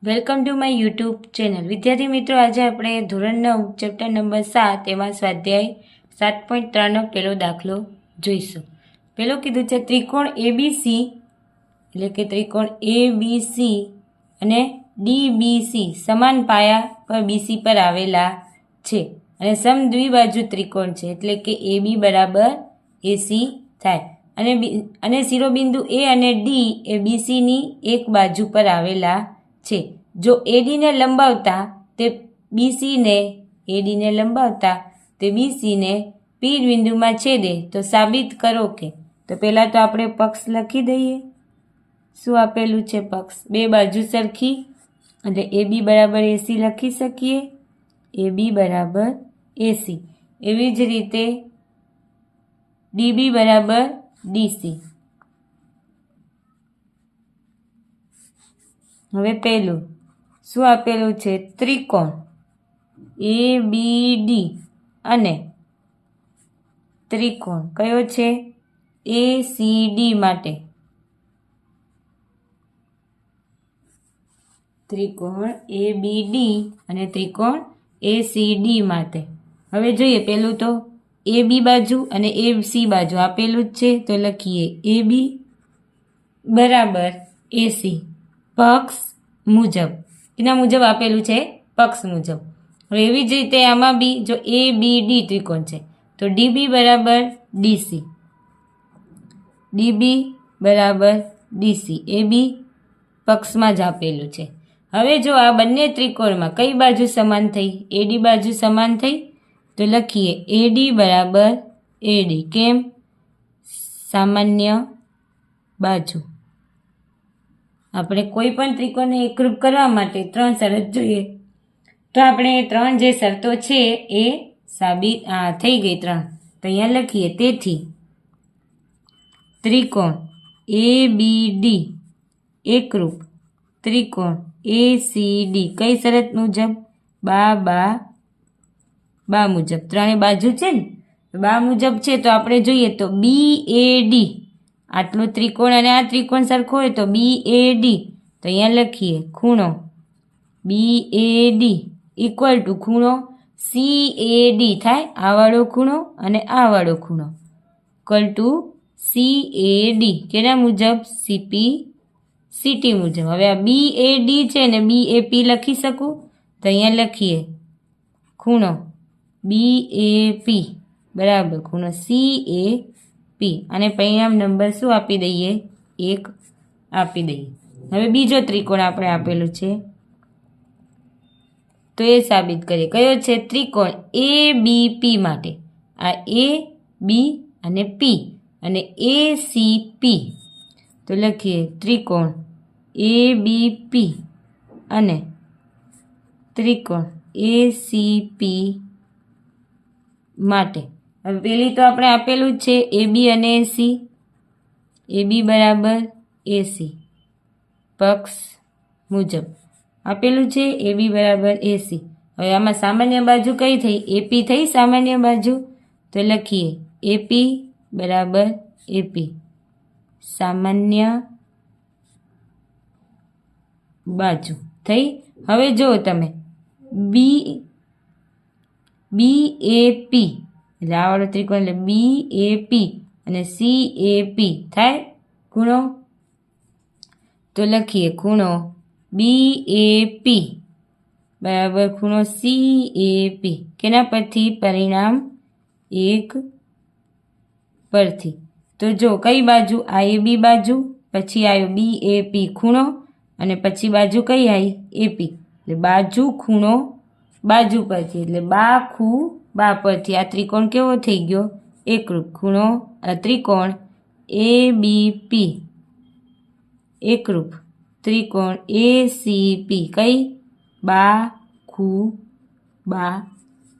Welcome to my YouTube channel. વિદ્યાર્થી મિત્રો, આજે આપણે ધોરણ 9 ચેપ્ટર નંબર 7 એમાં સ્વાધ્યાય 7.3નો પહેલો દાખલો જોઈશું. પહેલો કીધું છે ત્રિકોણ એબીસી એટલે કે ત્રિકોણ એબીસી અને ડીબીસી સમાન પાયા પર બીસી પર આવેલા છે અને સમદ્વિબાજુ ત્રિકોણ છે એટલે કે એબી બરાબર એસી થાય અને શિરોબિંદુ એ અને ડી એ બીસીની એક બાજુ પર આવેલા છે. જો એડીને લંબાવતા તે બીસીને પી બિંદુમાં છેદે તો સાબિત કરો કે. તો પહેલાં તો આપણે પક્ષ લખી દઈએ. શું આપેલું છે પક્ષ? બે બાજુ સરખી એટલે એબી બરાબર એસી લખી શકીએ. એબી બરાબર એસી. એવી જ રીતે ડીબી બરાબર ડીસી. હવે પહેલું શું આપેલું છે? ત્રિકોણ એબીડી અને ત્રિકોણ કયો છે? એસીડી માટે. ત્રિકોણ એબીડી અને ત્રિકોણ એસીડી માટે. હવે જોઈએ પહેલું તો એબી બાજુ અને એસી બાજુ આપેલું જ છે તો લખીએ એબી બરાબર એસી પક્ષ મુજબ. એના મુજબ આપેલું છે પક્ષ મુજબ. હવે એવી જ રીતે આમાં બી જો એ બી ડી ત્રિકોણ છે તો ડીબી બરાબર ડીસી. ડીબી બરાબર ડીસી એ બી પક્ષમાં જ આપેલું છે. હવે જો આ બંને ત્રિકોણમાં કઈ બાજુ સમાન થઈ? એડી બાજુ સમાન થઈ તો લખીએ એડી બરાબર એડી. કેમ? સામાન્ય બાજુ. આપણે કોઈ પણ ત્રિકોણને એકરૂપ કરવા માટે 3 શરત જોઈએ. તો આપણે 3 જે શરતો છે એ સાબિત થઈ ગઈ 3. તો અહીંયા લખીએ તેથી ત્રિકોણ એબીડી એકરૂપ ત્રિકોણ એસીડી કઈ શરત મુજબ? બા મુજબ. 3 બાજુ છે ને, બા મુજબ છે તો આપણે જોઈએ તો બીએડી આટલો ત્રિકોણ અને આ ત્રિકોણ સરખો હોય તો બીએડી. તો અહીંયા લખીએ ખૂણો બીએડી ઇક્વલ ટુ ખૂણો સીએડી થાય આ વાળો ખૂણો અને આ વાળો ખૂણો ઇક્વલ ટુ સીએડી. કેના મુજબ? સીટી મુજબ. હવે આ બીએડી છે ને બીએપી લખી શકું તો અહીંયા લખીએ ખૂણો બીએપી બરાબર ખૂણો સીએપી અને પરિણામ નંબર શું આપી દઈએ? 1 આપી દઈએ. હવે બીજો ત્રિકોણ આપણે આપેલું છે તો એ સાબિત કરીએ. કયો છે? ત્રિકોણ એબીપી માટે. આ એ બી અને પી અને એસીપી. તો લખીએ ત્રિકોણ એબીપી અને ત્રિકોણ એસીપી માટે. હવે પેલી તો આપણે આપેલું જ છે એબી અને એસી. એબી બરાબર એસી પક્ષ મુજબ આપેલું છે એબી બરાબર એસી. હવે આમાં સામાન્ય બાજુ કઈ થઈ? એપી થઈ સામાન્ય બાજુ તો લખીએ એપી બરાબર એપી સામાન્ય બાજુ થઈ. હવે જો તમે બીએપી એટલે આ વાળો ત્રિકોણ એટલે બીએપી અને સીએપી થાય ખૂણો તો લખીએ ખૂણો બીએપી બરાબર ખૂણો સીએપી. કેના પરથી? પરિણામ 1 પરથી. તો જો કઈ બાજુ? આ એબી બાજુ, પછી આવ્યો બીએપી ખૂણો અને પછી બાજુ કઈ આવી? એપી. એટલે બાજુ ખૂણો બાજુ પરથી એટલે બા પરથી આ ત્રિકોણ કેવો થઈ ગયો? એકરૂપ. ખૂણો ત્રિકોણ એબીપી એકરૂપ ત્રિકોણ એસીપી કઈ? બા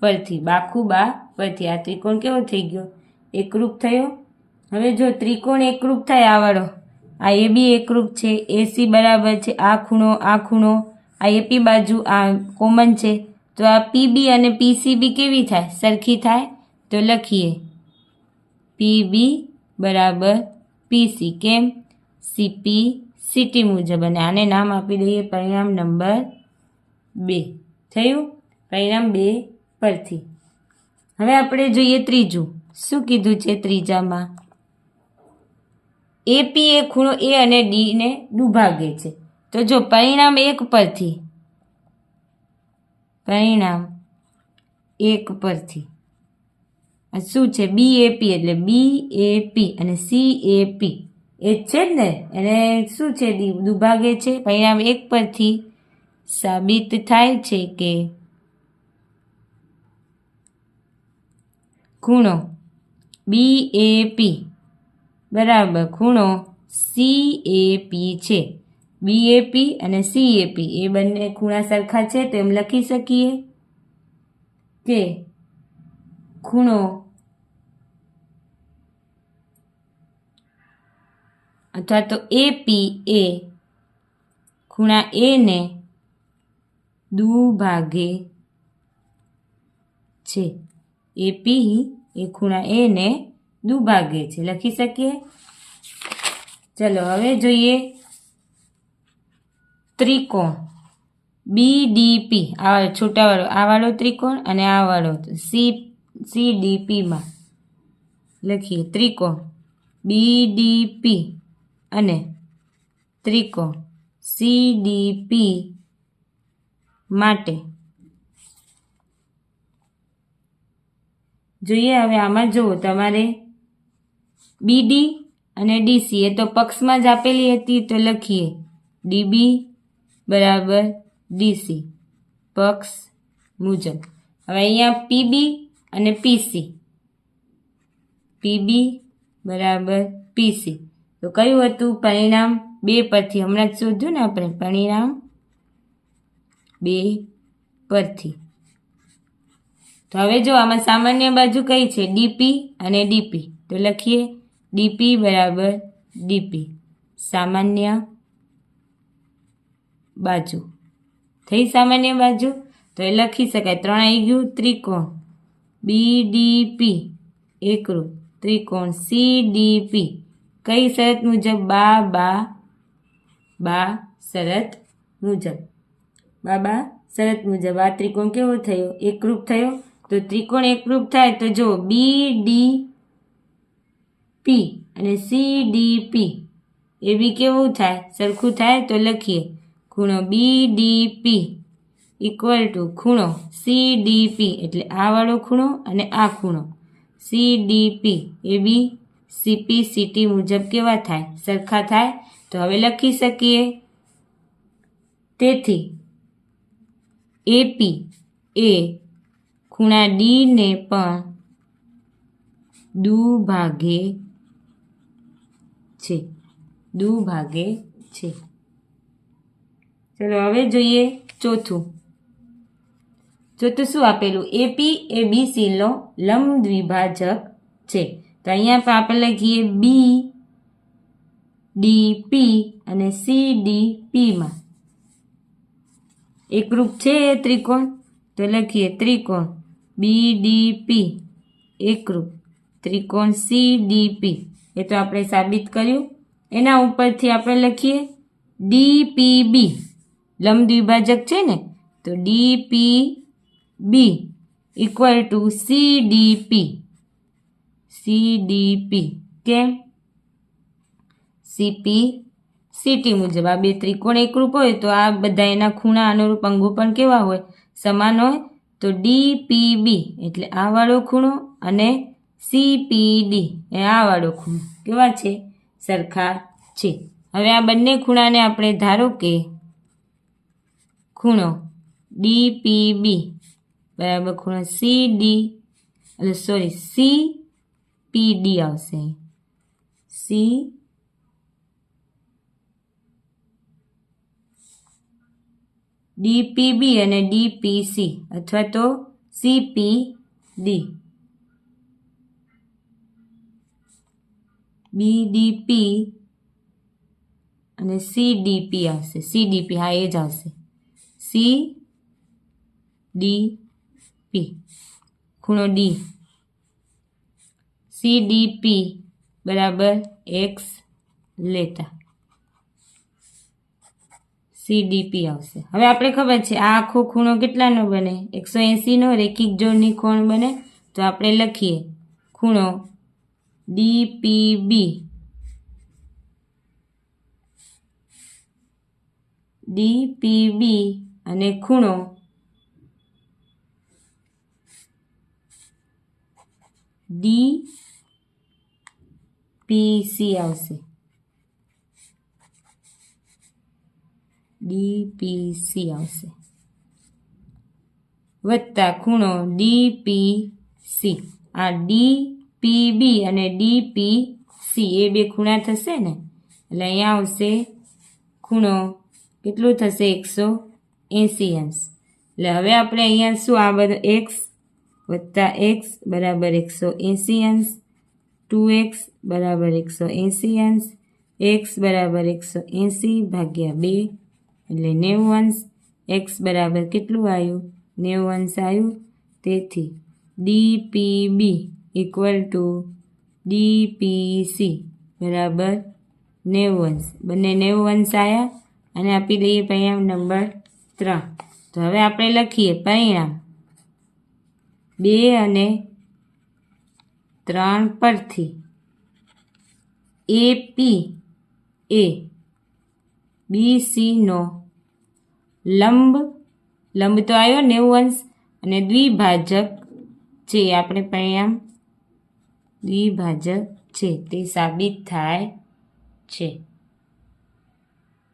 પરથી આ ત્રિકોણ કેવો થઈ ગયો? એકરૂપ થયો. હવે જો ત્રિકોણ એકરૂપ થાય આ વાળો આ એબી એકરૂપ છે, એસી બરાબર છે આ ખૂણો આ એપી બાજુ આ કોમન છે તો આ પીબી અને પીસીબી કેવી થાય? સરખી થાય. તો લખીએ પીબી બરાબર પીસી. કેમ? સીપી સીટી મુજબ, અને આને નામ આપી દઈએ પરિણામ નંબર 2. થયું પરિણામ 2 પરથી. હવે આપણે જોઈએ ત્રીજું. શું કીધું છે ત્રીજામાં? એપી એ ખૂણો એ અને ડીને દુભાગે છે. તો જો પરિણામ 1 પરથી, પરિણામ 1 પરથી શું છે? બીએપી એટલે બીએપી અને સીએપી એ જ છે જ ને, એને શું છે? દુભાગે છે. પરિણામ 1 પરથી સાબિત થાય છે કે ખૂણો બીએપી બરાબર ખૂણો સીએપી છે. બીએપી અને સીએપી એ બંને ખૂણા સરખા છે, તો એમ લખી શકીએ કે ખૂણો અથવા તો એપી એ ખૂણા એને દુભાગે છે. એપી એ ખૂણા એને દુભાગે છે, લખી શકીએ. ચલો હવે જોઈએ ત્રિકોણ બીડીપી, આ છોટાવાળો આ વાળો ત્રિકોણ અને આ વાળો સીડીપીમાં લખીએ ત્રિકોણ બીડીપી અને ત્રિકોણ સીડીપી માટે જોઈએ. હવે આમાં જુઓ, તમારે બીડી અને ડીસી એ તો પક્ષમાં જ આપેલી હતી, તો લખીએ ડીબી બરાબર ડીસી પક્ષ મુજબ. હવે અહીંયા પીબી અને પીસી, પીબી બરાબર પીસી, તો કયું હતું? પરિણામ 2 પરથી. હમણાં જ શોધ્યું ને આપણે, પરિણામ 2 પરથી. તો હવે જો આમાં સામાન્ય બાજુ કઈ છે? ડીપી અને ડીપી, તો લખીએ ડીપી બરાબર ડીપી સામાન્ય બાજુ. થઈ સામાન્ય બાજુ, તો એ લખી શકાય 3 આવી ગયું. ત્રિકોણ બીડીપી એકરૂપ ત્રિકોણ સીડીપી કઈ શરત મુજબ? બા શરત મુજબ. બા શરત મુજબ આ ત્રિકોણ કેવો થયો? એકરૂપ થયો. તો ત્રિકોણ એકરૂપ થાય તો જો બીડીપી અને સીડીપી એ બી કેવું થાય? સરખું થાય. તો લખીએ ખૂણો બીડીપી ઇક્વલ ટુ ખૂણો સીડીપી એટલે આ વાળો ખૂણો અને આ ખૂણો સીડીપી એ બી સીપી સીટી મુજબ કેવા થાય? સરખા થાય. તો હવે લખી શકીએ, તેથી એપી એ ખૂણા ડીને પણ દુભાગે છે, દુભાગે છે. ચલો હવે જોઈએ ચોથું. ચોથું શું આપેલું? એપી એ બીસીનો લંબ દ્વિભાજક છે. તો અહીંયા પણ આપણે લખીએ બી ડીપી અને સીડીપીમાં એકરૂપ છે એ ત્રિકોણ, તો લખીએ ત્રિકોણ બીડીપી એકરૂપ ત્રિકોણ સીડીપી. એ તો આપણે સાબિત કર્યું. એના ઉપરથી આપણે લખીએ ડીપીબી લંબ દ્વિભાજક છે ને, તો ડીપીબી ઇક્વલ ટુ સીડીપી. સીડીપી કેમ? સીપી સીટી મુજબ આ બે ત્રિકોણ એકરૂપ હોય તો આ બધા એના ખૂણા અનુરૂપ અંગો પણ કેવા હોય? સમાન હોય. તો ડીપીબી એટલે આ વાળો ખૂણો અને સીપીડી એ આ વાળો ખૂણો કેવા છે? સરખા છે. હવે આ બંને ખૂણાને આપણે ધારો કે ખૂણો ડીપીબી બરાબર ખૂણો સીપીડી આવશે. ડીપીબી અને ડીપીસી અથવા તો સીપીડી. બીડીપી અને સીડીપી આવશે. સીડીપી હા એ જ આવશે. સીડીપી ખૂણો ડી સીડીપી બરાબર એક્સ લેતા CDP આવશે. હવે આપણે ખબર છે આ આખો ખૂણો કેટલાનો બને? 180નો રેખિક જોડની કોણ બને. તો આપણે લખીએ ખૂણો DPB અને ખૂણો DPC આવશે. વત્તા ખૂણો DPC. આ DPB અને DPC એ બે ખૂણા થશે ને, એટલે અહીંયા આવશે ખૂણો કેટલું થશે? 180 અંશ. એટલે હવે આપણે અહીંયા શું આ બધું x વત્તા x બરાબર 180 અંશ, 2x બરાબર 180 અંશ, x બરાબર 180 ભાગ્યા 2 એટલે 90 અંશ. x બરાબર કેટલું આવ્યું? 90 અંશ આવ્યું. તેથી DPB ઇક્વલ ટુ DPC બરાબર 90 અંશ. બંને 90 અંશ આવ્યા અને આપી દઈએ પરિણામ નંબર 3. તો હવે આપણે લખીએ પરિણામ 2 અને 3 પરથી AP એ BC નો લંબ તો આવ્યો 90 અંશ અને દ્વિભાજક છે. આપણે પરિણામ દ્વિભાજક છે તે સાબિત થાય છે.